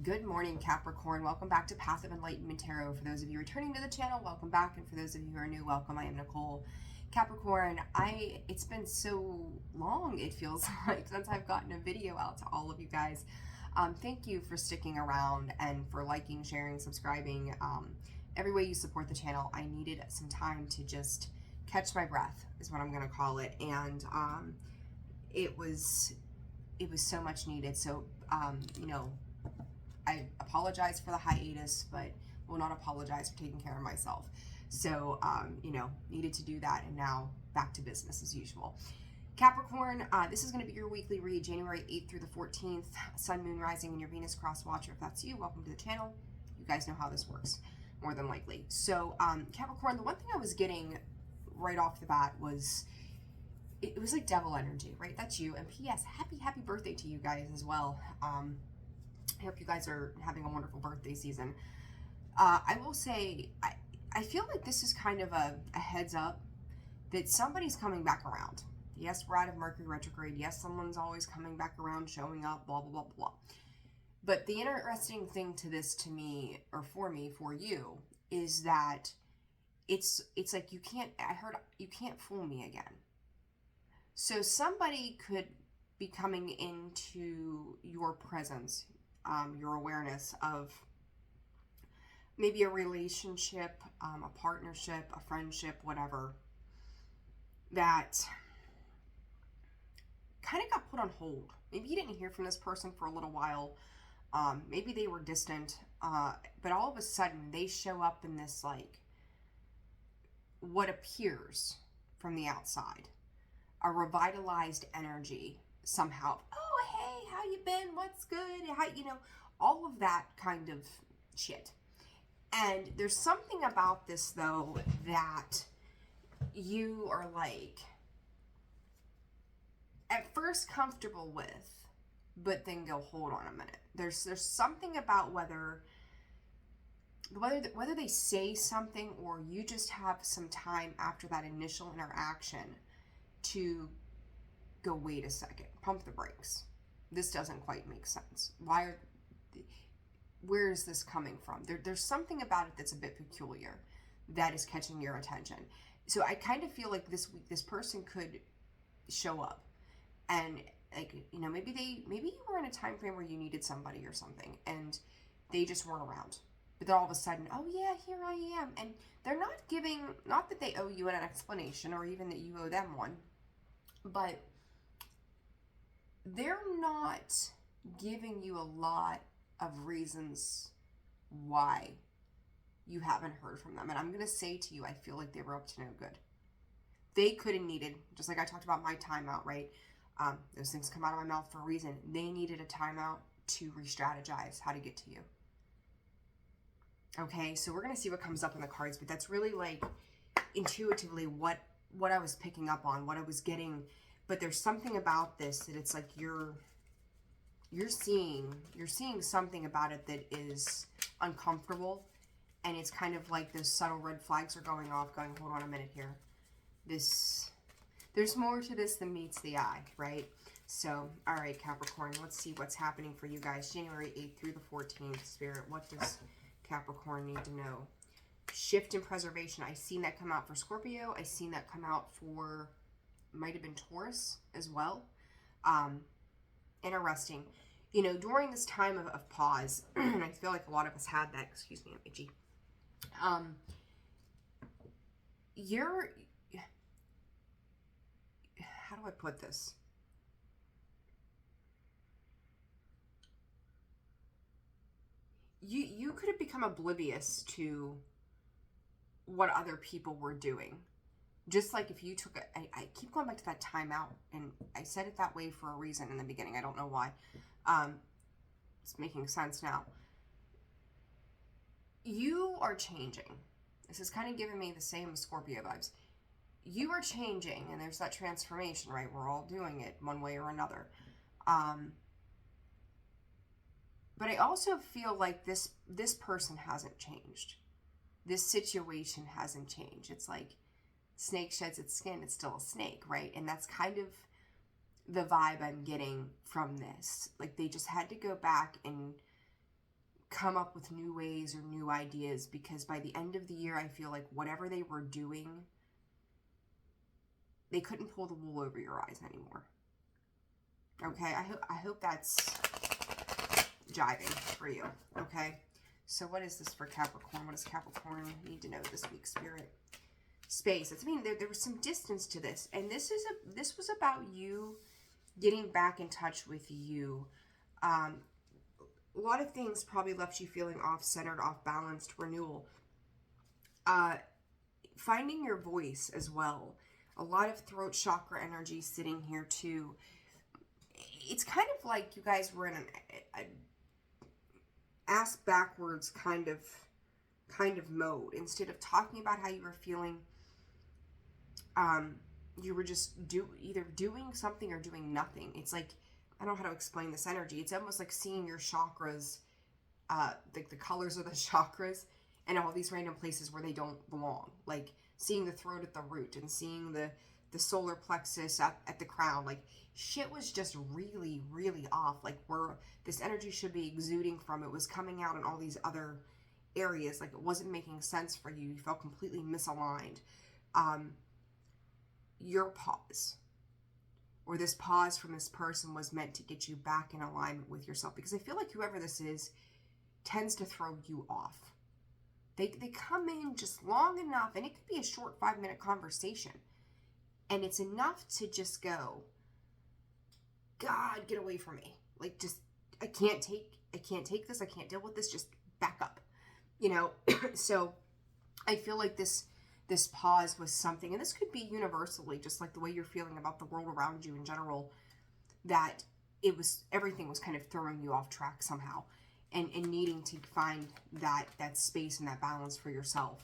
Good morning, Capricorn. Welcome back to Path of Enlightenment Tarot. For those of you returning to the channel, welcome back. And for those of you who are new, welcome. I am Nicole. Capricorn, it's been so long, it feels like, since I've gotten a video out to all of you guys. Thank you for sticking around and for liking, sharing, subscribing. Every way you support the channel. I needed some time to just catch my breath, is what I'm going to call it. And it was so much needed. So, I apologize for the hiatus, but will not apologize for taking care of myself. So, needed to do that, and now back to business as usual. Capricorn, this is going to be your weekly read, January 8th through the 14th, Sun, Moon, Rising, and your Venus cross watcher. If that's you, welcome to the channel. You guys know how this works, more than likely. So, Capricorn, the one thing I was getting right off the bat was, it was like devil energy, right? That's you. And P.S. Happy birthday to you guys as well. I hope you guys are having a wonderful birthday season. I will say, I feel like this is kind of a heads up that somebody's coming back around. Yes, we're out of Mercury retrograde. Yes, someone's always coming back around, showing up, blah, blah, blah, blah. But the interesting thing to this, to me, or for me, for you, is that it's like you can't fool me again. So somebody could be coming into your presence, your awareness of maybe a relationship, a partnership, a friendship, whatever, that kind of got put on hold. Maybe you didn't hear from this person for a little while. Maybe they were distant, but all of a sudden they show up in this, like, what appears from the outside, a revitalized energy somehow. Oh, hey, how you been? What's good? How, all of that kind of shit. And there's something about this, though, that you are, like, at first comfortable with, but then go, hold on a minute. There's something about whether they say something, or you just have some time after that initial interaction to go, wait a second, pump the brakes. This doesn't quite make sense. Where is this coming from? There's something about it that's a bit peculiar that is catching your attention. So I kind of feel like this week, this person could show up, and, like, maybe you were in a time frame where you needed somebody or something, and they just weren't around. But then all of a sudden, oh yeah, here I am. And they're not that they owe you an explanation, or even that you owe them one, but they're not giving you a lot of reasons why you haven't heard from them. And I'm going to say to you, I feel like they were up to no good. They could have needed, just like I talked about my timeout, right? Those things come out of my mouth for a reason. They needed a timeout to re-strategize how to get to you. Okay, so we're going to see what comes up in the cards, but that's really, like, intuitively what I was picking up on, what I was getting. But there's something about this that it's like you're seeing something about it that is uncomfortable, and it's kind of like those subtle red flags are going off, going, hold on a minute here. There's more to this than meets the eye, right? So, all right, Capricorn, let's see what's happening for you guys. January 8th through the 14th, Spirit, what does Capricorn need to know? Shift and preservation. I seen that come out for Scorpio. I seen that come out for, might have been Taurus as well. Interesting. During this time of pause, and I feel like a lot of us had that, excuse me, I'm itchy. How do I put this? You could have become oblivious to what other people were doing. Just like if you took I keep going back to that timeout, and I said it that way for a reason in the beginning. I don't know why. It's making sense now. You are changing. This is kind of giving me the same Scorpio vibes. You are changing, and there's that transformation, right? We're all doing it one way or another. But I also feel like this person hasn't changed. This situation hasn't changed. It's like snake sheds its skin, it's still a snake, right? And that's kind of the vibe I'm getting from this. Like, they just had to go back and come up with new ways or new ideas, because by the end of the year, I feel like whatever they were doing, they couldn't pull the wool over your eyes anymore. Okay, I hope that's jiving for you. Okay, so what is this for Capricorn? What does Capricorn need to know this week, Spirit? Space. I mean, there was some distance to this, and this was about you getting back in touch with you. A lot of things probably left you feeling off-centered, off-balanced, renewal. Finding your voice as well. A lot of throat chakra energy sitting here too. It's kind of like you guys were in an ass backwards kind of mode. Instead of talking about how you were feeling, you were just either doing something or doing nothing. It's like, I don't know how to explain this energy. It's almost like seeing your chakras, like the colors of the chakras, and all these random places where they don't belong. Like seeing the throat at the root and seeing the solar plexus at the crown. Like shit was just really, really off. Like where this energy should be exuding from, it was coming out in all these other areas. Like it wasn't making sense for you. You felt completely misaligned. Your pause, or this pause from this person, was meant to get you back in alignment with yourself, because I feel like whoever this is tends to throw you off. They come in just long enough, and it could be a short 5-minute conversation, and it's enough to just go, God, get away from me. Like, just, I can't take this. I can't deal with this. Just back up, you know? So I feel like this pause was something, and this could be universally, just like the way you're feeling about the world around you in general, that everything was kind of throwing you off track somehow, and needing to find that space and that balance for yourself.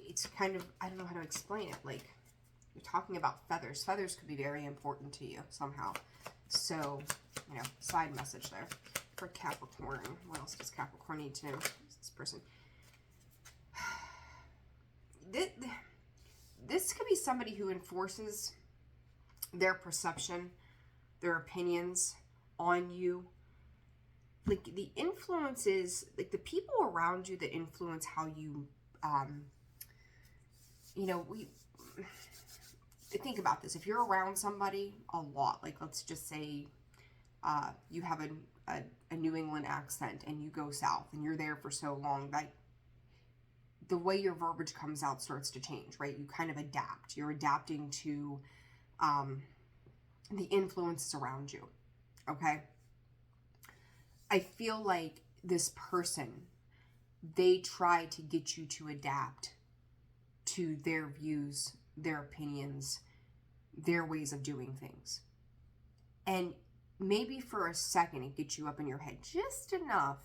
It's kind of, I don't know how to explain it. Like, you're talking about feathers. Feathers could be very important to you somehow. So, you know, side message there for Capricorn. What else does Capricorn need to know? This person. This could be somebody who enforces their perception, their opinions on you. Like the influences, like the people around you that influence how you, you know, think about this. If you're around somebody a lot, like let's just say you have a New England accent and you go south and you're there for so long that the way your verbiage comes out starts to change, right? You kind of adapt. You're adapting to the influences around you, okay? I feel like this person, they try to get you to adapt to their views, their opinions, their ways of doing things. And maybe for a second it gets you up in your head just enough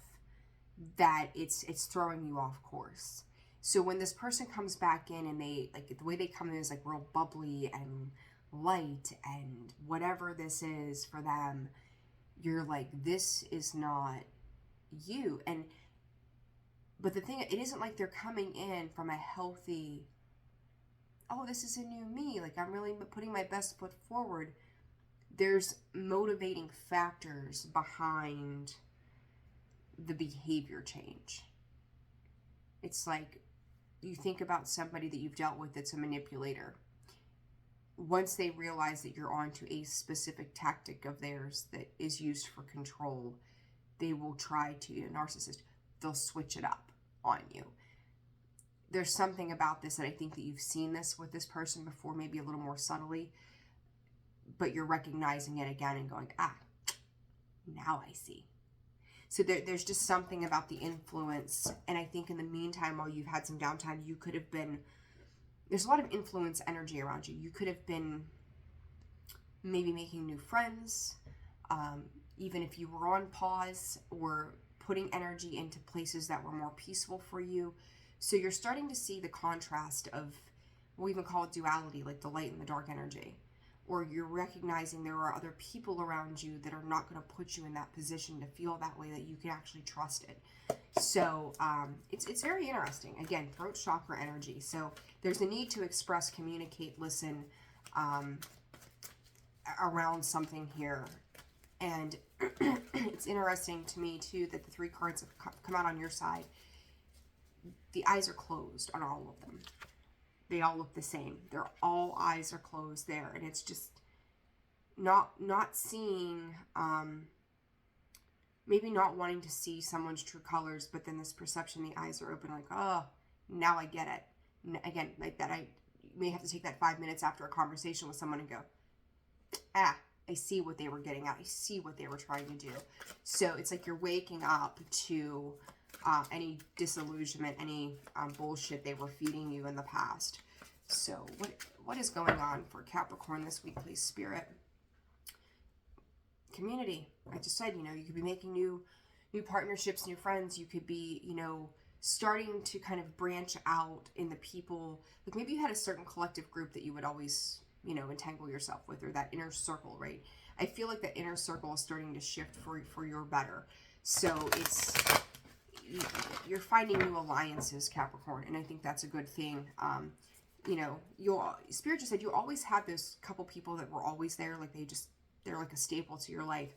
that it's throwing you off course. So when this person comes back in and they, like, the way they come in is like real bubbly and light and whatever this is for them, you're like, this is not you. But the thing, it isn't like they're coming in from a healthy, oh, this is a new me. Like, I'm really putting my best foot forward. There's motivating factors behind the behavior change. It's like, you think about somebody that you've dealt with that's a manipulator. Once they realize that you're onto a specific tactic of theirs that is used for control, they will try to, a narcissist, they'll switch it up on you. There's something about this that I think that you've seen this with this person before, maybe a little more subtly, but you're recognizing it again and going, now I see. So there's just something about the influence. And I think in the meantime, while you've had some downtime, you could have been, there's a lot of influence energy around you. You could have been maybe making new friends, even if you were on pause, or putting energy into places that were more peaceful for you. So you're starting to see the contrast of, we'll even call it duality, like the light and the dark energy. Or you're recognizing there are other people around you that are not going to put you in that position to feel that way, that you can actually trust it. So it's very interesting. Again, throat chakra energy. So there's a need to express, communicate, listen around something here. And it's interesting to me too that the 3 cards have come out on your side. The eyes are closed on all of them. They all look the same. They're all eyes are closed there, and it's just not seeing, maybe not wanting to see someone's true colors, but then this perception, the eyes are open, like, oh, now I get it. Again, like that, I may have to take that 5 minutes after a conversation with someone and go, I see what they were getting at. I see what they were trying to do. So it's like you're waking up to any disillusionment, any bullshit they were feeding you in the past. So what is going on for Capricorn this week, please, Spirit? Community. I just said, you could be making new partnerships, new friends. You could be, starting to kind of branch out in the people. Like maybe you had a certain collective group that you would always, entangle yourself with, or that inner circle, right? I feel like that inner circle is starting to shift for your better. So you're finding new alliances, Capricorn, and I think that's a good thing. Spirit just said you always have those couple people that were always there, like they're like a staple to your life.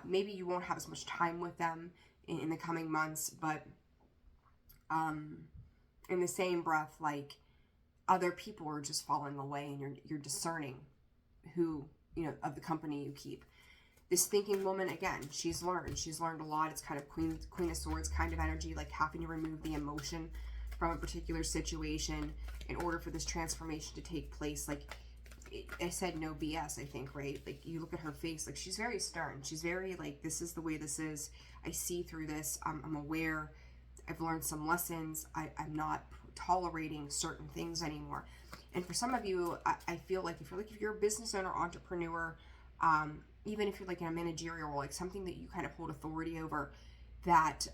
Maybe you won't have as much time with them in the coming months, but in the same breath, like other people are just falling away, and you're discerning who, of the company you keep. This thinking woman, again, she's learned a lot. It's kind of Queen of Swords kind of energy, like having to remove the emotion from a particular situation in order for this transformation to take place. Like I said, no BS, I think, right? Like you look at her face, like she's very stern. She's very like, this is the way this is. I see through this. I'm aware. I've learned some lessons. I'm not tolerating certain things anymore. And for some of you, I feel like if you're a business owner, entrepreneur, even if you're like in a managerial role, like something that you kind of hold authority over, that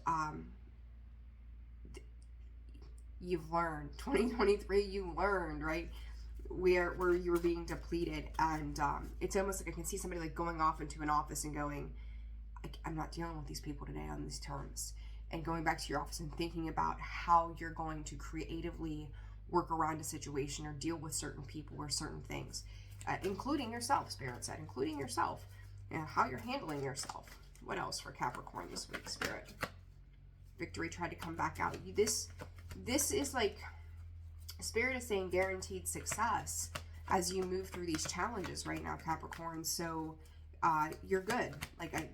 you've learned. 2023, you learned, right? Where you were being depleted, and it's almost like I can see somebody like going off into an office and going, I'm not dealing with these people today on these terms, and going back to your office and thinking about how you're going to creatively work around a situation or deal with certain people or certain things, including yourself. Spirit said, including yourself, and how you're handling yourself. What else for Capricorn this week, Spirit? Victory tried to come back out. This is like, Spirit is saying guaranteed success as you move through these challenges right now, Capricorn. So you're good. Like I'm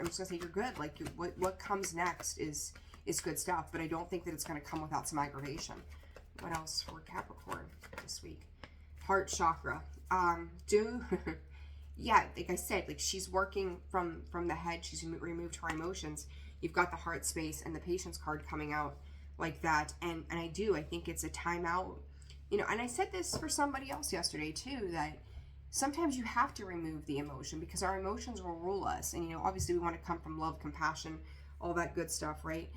just gonna say you're good. Like what comes next is good stuff. But I don't think that it's gonna come without some aggravation. What else for Capricorn this week? Heart chakra. Yeah, like I said, like she's working from the head. She's removed her emotions. You've got the heart space and the patience card coming out like that, and I think it's a timeout, and I said this for somebody else yesterday too, that sometimes you have to remove the emotion because our emotions will rule us, and obviously we want to come from love, compassion, all that good stuff, right?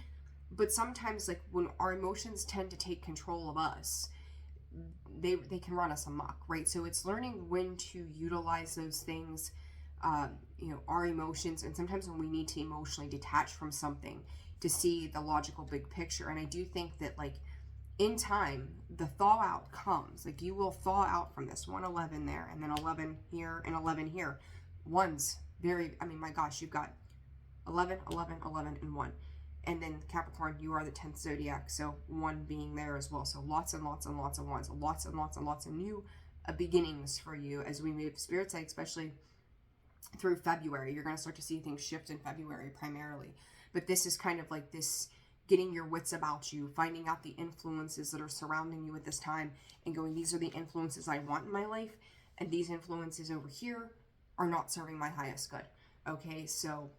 But sometimes, like when our emotions tend to take control of us, they can run us amok, right? So it's learning when to utilize those things, our emotions, and sometimes when we need to emotionally detach from something to see the logical big picture. And I do think that like in time, the thaw out comes. Like you will thaw out from this 111 there, and then 11 here and 11 here. One's very, my gosh, you've got 11, 11, 11, and 1. And then Capricorn, you are the 10th zodiac, so 1 being there as well. So lots and lots and lots of ones, lots and lots and lots of new beginnings for you as we move. Spirit side, especially through February, you're going to start to see things shift in February primarily. But this is kind of like this getting your wits about you, finding out the influences that are surrounding you at this time, and going, these are the influences I want in my life, and these influences over here are not serving my highest good. Okay, so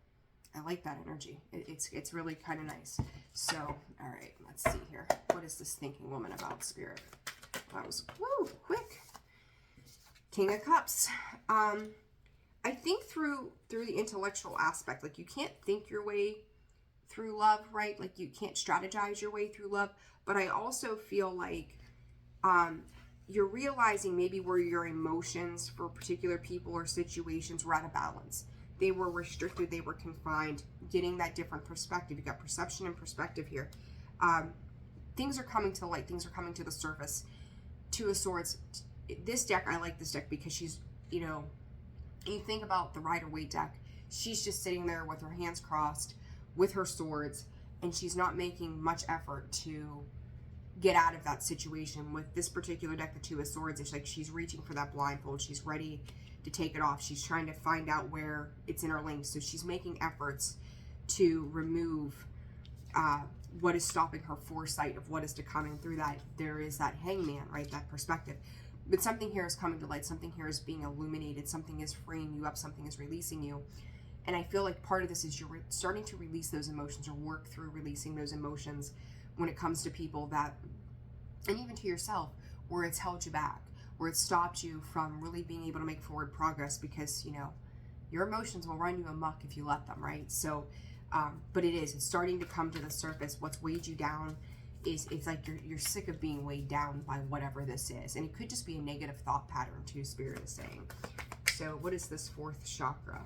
I like that energy. It's really kind of nice. So, all right, let's see here. What is this thinking woman about, Spirit? That was, quick. King of Cups. I think through the intellectual aspect, like you can't think your way through love, right? Like you can't strategize your way through love. But I also feel like you're realizing maybe where your emotions for particular people or situations were out of balance. They were restricted, they were confined, getting that different perspective. You got perception and perspective here. Things are coming to light, things are coming to the surface. Two of Swords. This deck, I like this deck because she's, you think about the Rider-Waite deck. she's just sitting there with her hands crossed, with her swords, and she's not making much effort to get out of that situation. With this particular deck, the Two of Swords, it's like she's reaching for that blindfold. She's ready to take it off. She's trying to find out where it's interlinked. So she's making efforts to remove what is stopping her foresight of what is to come. And through that, there is that Hangman, right? That perspective. But something here is coming to light. Something here is being illuminated. Something is freeing you up. Something is releasing you. And I feel like part of this is you're starting to release those emotions, or work through releasing those emotions when it comes to people that, and even to yourself, where it's held you back, where it stopped you from really being able to make forward progress, because, you know, your emotions will run you amok if you let them, right? So, but it's starting to come to the surface. What's weighed you down is, it's like you're sick of being weighed down by whatever this is. And it could just be a negative thought pattern too, Spirit is saying. So what is this fourth chakra?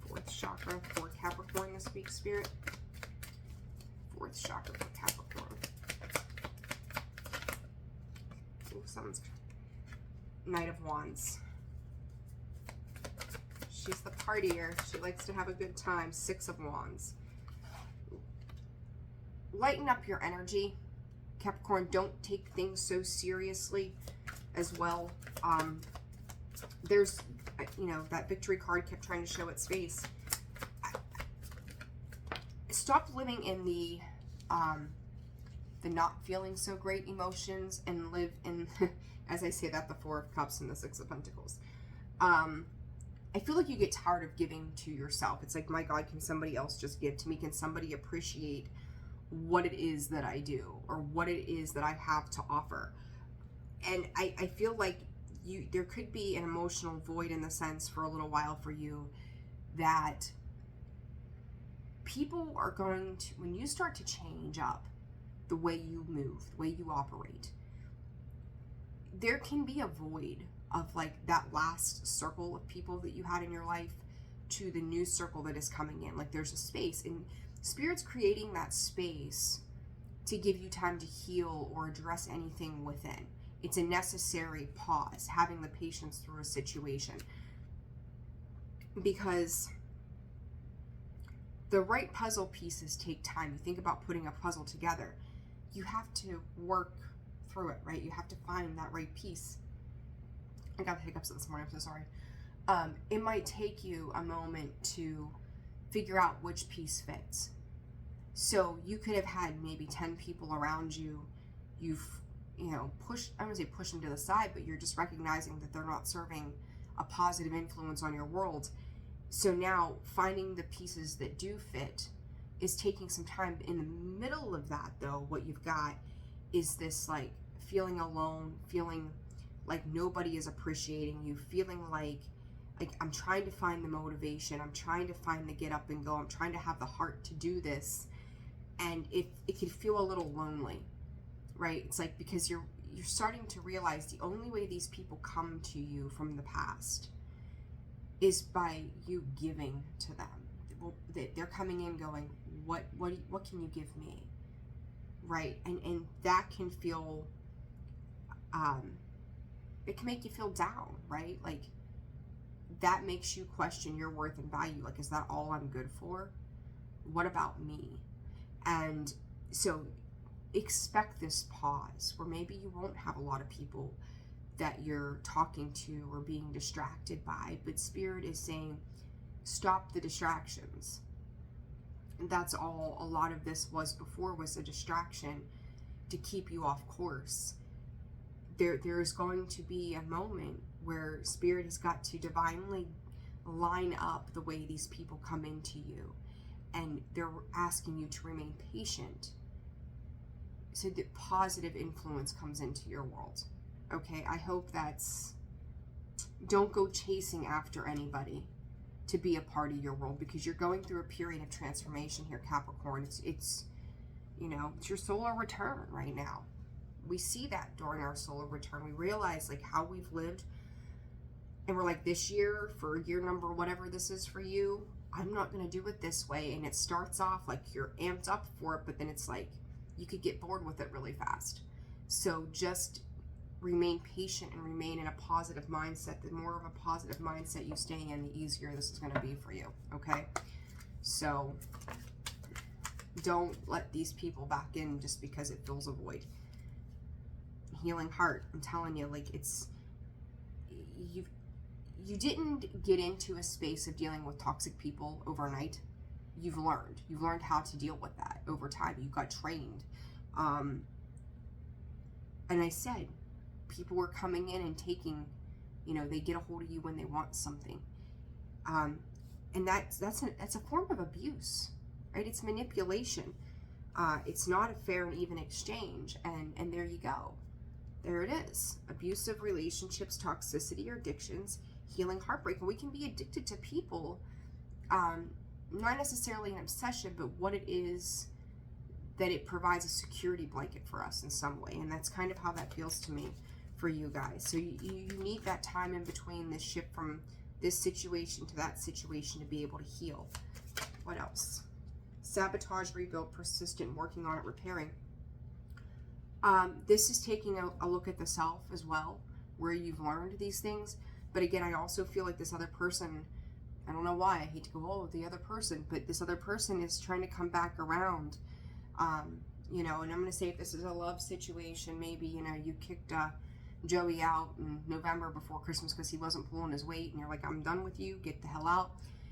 Fourth chakra for Capricorn this week, Spirit. Fourth chakra for Capricorn. Oh, someone's Knight of Wands. She's the partier. She likes to have a good time. Six of Wands. Lighten up your energy, Capricorn. Don't take things so seriously as well. There's, you know, that victory card kept trying to show its face. Stop living in the not feeling so great emotions, and live in, as I say that, the Four of Cups and the Six of Pentacles. I feel like you get tired of giving to yourself. It's like, my God, can somebody else just give to me? Can somebody appreciate what it is that I do, or what it is that I have to offer? And I feel like there could be an emotional void, in the sense, for a little while for you, that people are going to, when you start to change up the way you move, the way you operate, there can be a void of like that last circle of people that you had in your life to the new circle that is coming in. Like, there's a space, and Spirit's creating that space to give you time to heal or address anything within. It's a necessary pause, having the patience through a situation, because the right puzzle pieces take time. You think about putting a puzzle together, you have to work through it, right? You have to find that right piece. I got the hiccups this morning, I'm so sorry. It might take you a moment to figure out which piece fits. So you could have had maybe 10 people around you. You've, you know, pushed, I wouldn't say push them to the side, but you're just recognizing that they're not serving a positive influence on your world. So now finding the pieces that do fit is taking some time. In the middle of that, though, what you've got is this like feeling alone, feeling like nobody is appreciating you, feeling like I'm trying to find the motivation, I'm trying to find the get up and go, I'm trying to have the heart to do this, and it can feel a little lonely, right? It's like, because you're starting to realize the only way these people come to you from the past is by you giving to them. They're coming in going, what can you give me, right? And that can feel, it can make you feel down, right? Like, that makes you question your worth and value. Like, is that all I'm good for? What about me? And so expect this pause where maybe you won't have a lot of people that you're talking to or being distracted by, but Spirit is saying, stop the distractions. And that's all a lot of this was before, was a distraction to keep you off course. There is going to be a moment where Spirit has got to divinely line up the way these people come into you, and they're asking you to remain patient so that positive influence comes into your world. Okay, I hope don't go chasing after anybody to be a part of your world, because you're going through a period of transformation here, Capricorn. It's you know, it's your solar return right now. We see that during our solar return. We realize like how we've lived, and we're like, this year, for year number whatever this is for you, I'm not going to do it this way. And it starts off like you're amped up for it, but then it's like you could get bored with it really fast. So just remain patient and remain in a positive mindset. The more of a positive mindset you stay in, the easier this is going to be for you, okay? So don't let these people back in just because it fills a void. Healing heart, I'm telling you, like, it's, you didn't get into a space of dealing with toxic people overnight. You've learned how to deal with that over time. You got trained. And I said, people were coming in and taking, you know, they get a hold of you when they want something. And that's a form of abuse, right? It's manipulation. It's not a fair and even exchange. And there you go. There it is. Abusive relationships, toxicity, or addictions, healing heartbreak. And we can be addicted to people, not necessarily an obsession, but what it is that it provides a security blanket for us in some way. And that's kind of how that feels to me for you guys. So you need that time in between this shift from this situation to that situation to be able to heal. What else? Sabotage, rebuild, persistent, working on it, repairing. This is taking a look at the self as well, where you've learned these things. But again, I also feel like this other person, I don't know why, I hate to go, oh, the other person, but this other person is trying to come back around. You know, and I'm going to say if this is a love situation, maybe, you know, you kicked Joey out in November before Christmas because he wasn't pulling his weight, and you're like, I'm done with you, get the hell out.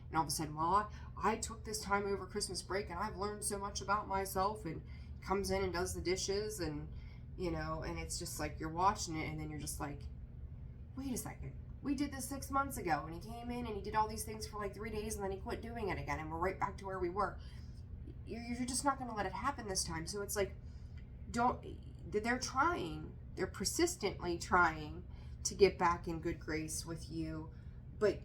And all of a sudden, well, I took this time over Christmas break and I've learned so much about myself, and comes in and does the dishes, and, you know, and it's just like you're watching it, and then you're just like, wait a second. We did this 6 months ago, and he came in and he did all these things for like 3 days, and then he quit doing it again, and we're right back to where we were. You're just not going to let it happen this time. So it's like, they're persistently trying to get back in good grace with you, but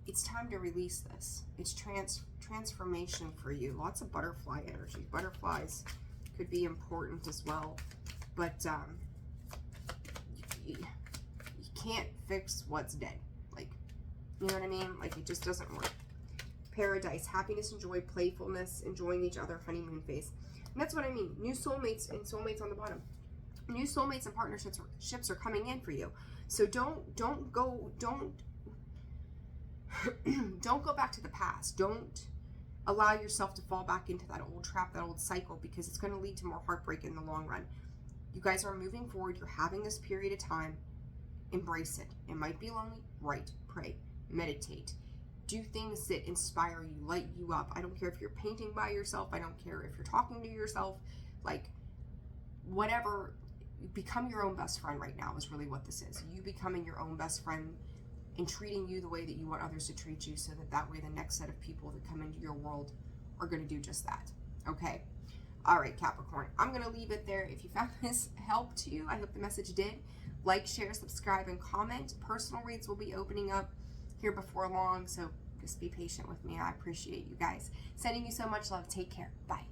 it's time to release this. It's transformation for you. Lots of butterfly energy. Butterflies could be important as well, but you can't fix what's dead. Like, you know what I mean? Like, it just doesn't work. Paradise, happiness and joy, playfulness, enjoying each other, honeymoon phase. And that's what I mean. New soulmates and soulmates on the bottom. New soulmates and partnerships are coming in for you. So don't go back to the past. Don't allow yourself to fall back into that old trap, that old cycle, because it's going to lead to more heartbreak in the long run. You guys are moving forward. You're having this period of time. Embrace it. It might be lonely. Write, pray, meditate. Do things that inspire you, light you up. I don't care if you're painting by yourself. I don't care if you're talking to yourself. Like, whatever. Become your own best friend right now is really what this is. You becoming your own best friend and treating you the way that you want others to treat you, so that way the next set of people that come into your world are going to do just that. Okay? All right, Capricorn. I'm going to leave it there. If you found this helped you, I hope the message did. Like, share, subscribe, and comment. Personal reads will be opening up here before long, so just be patient with me. I appreciate you guys. Sending you so much love. Take care. Bye.